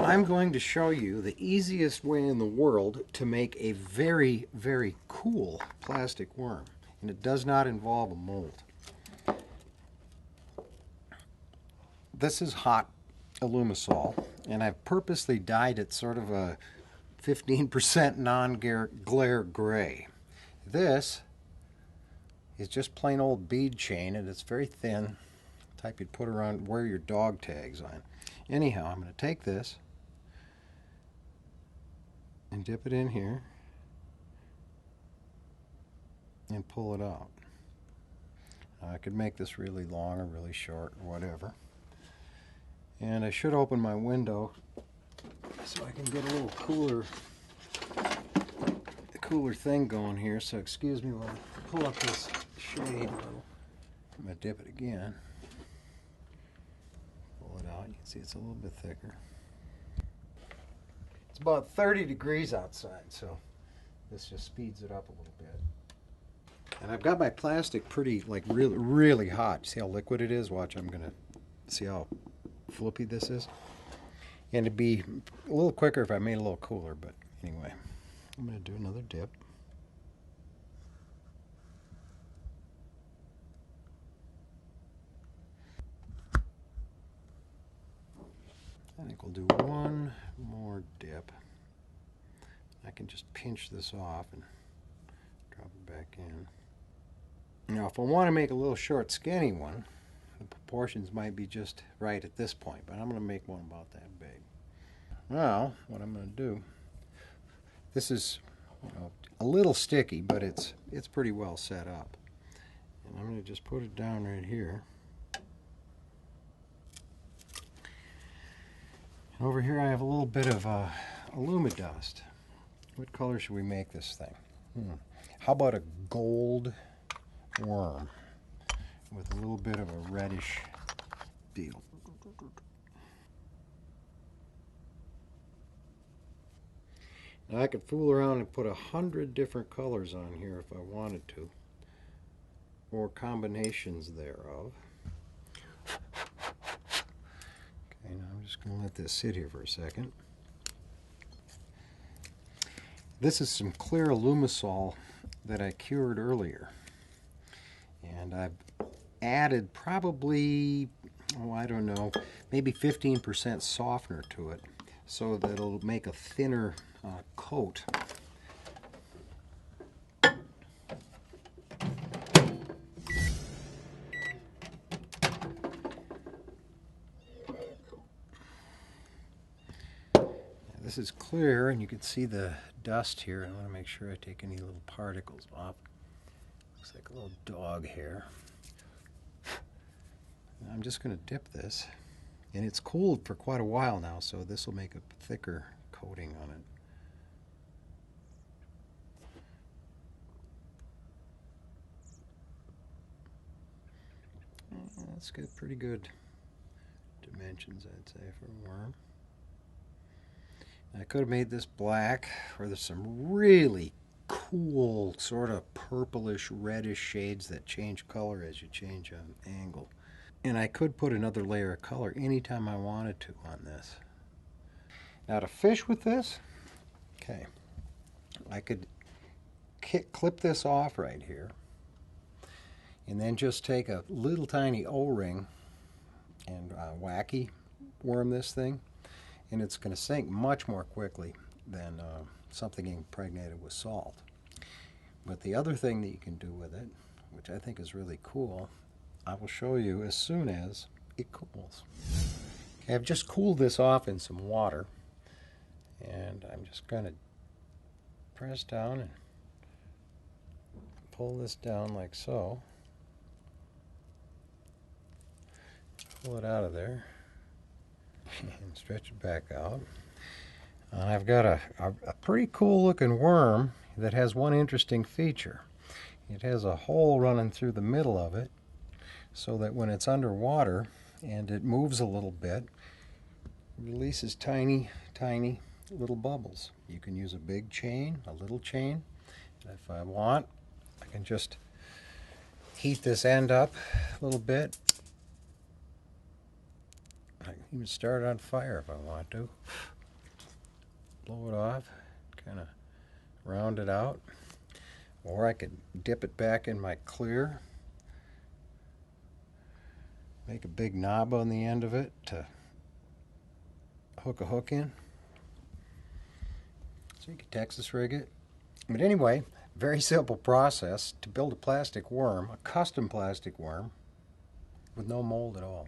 I'm going to show you the easiest way in the world to make a very, very cool plastic worm. And it does not involve a mold. This is hot Alumisol, and I've purposely dyed it sort of a 15% non-glare gray. This is just plain old bead chain, and it's very thin, type you'd put around, wear your dog tags on. Anyhow, I'm going to take this and dip it in here and pull it out. I could make this really long or really short or whatever. And I should open my window so I can get a little cooler thing going here. So excuse me while I pull up this shade a little. I'm going to dip it again. Pull it out. You can see it's a little bit thicker. It's about 30 degrees outside, so this just speeds it up a little bit. And I've got my plastic pretty, like, really, really hot. See how liquid it is? Watch, I'm going to see how flippy this is. And it'd be a little quicker if I made it a little cooler, but anyway. I'm going to do another dip. I think we'll do one more dip. I can just pinch this off and drop it back in. Now, if I want to make a little short, skinny one, the proportions might be just right at this point, but I'm going to make one about that big. Now, what I'm going to do, this is, a little sticky, but it's pretty well set up. And I'm going to just put it down right here. And over here I have a little bit of Alumidust. What color should we make this thing? How about a gold worm with a little bit of a reddish deal? Now I could fool around and put 100 different colors on here if I wanted to, or combinations thereof. Okay, now I'm just going to let this sit here for a second. This is some clear Alumisol that I cured earlier. And I've added probably, I don't know, maybe 15% softener to it so that it'll make a thinner coat. This is clear, and you can see the dust here. I want to make sure I take any little particles off. Looks like a little dog hair. I'm just going to dip this, and it's cooled for quite a while now, so this will make a thicker coating on it. That's got pretty good dimensions, I'd say, for a worm. I could have made this black, or there's some really cool sort of purplish reddish shades that change color as you change an angle. And I could put another layer of color anytime I wanted to on this. Now to fish with this, okay, I could clip this off right here and then just take a little tiny O-ring and wacky worm this thing, and it's going to sink much more quickly than something impregnated with salt. But the other thing that you can do with it, which I think is really cool, I will show you as soon as it cools. Okay, I've just cooled this off in some water, and I'm just going to press down and pull this down like so. Pull it out of there and stretch it back out. I've got a pretty cool looking worm that has one interesting feature. It has a hole running through the middle of it so that when it's underwater and it moves a little bit, it releases tiny, tiny little bubbles. You can use a big chain, a little chain, and if I want, I can just heat this end up a little bit. I can even start it on fire if I want to. blow it off, kind of round it out. Or I could dip it back in my clear, make a big knob on the end of it to hook a hook in. So you can Texas rig it. But anyway, very simple process to build a plastic worm, a custom plastic worm, with no mold at all.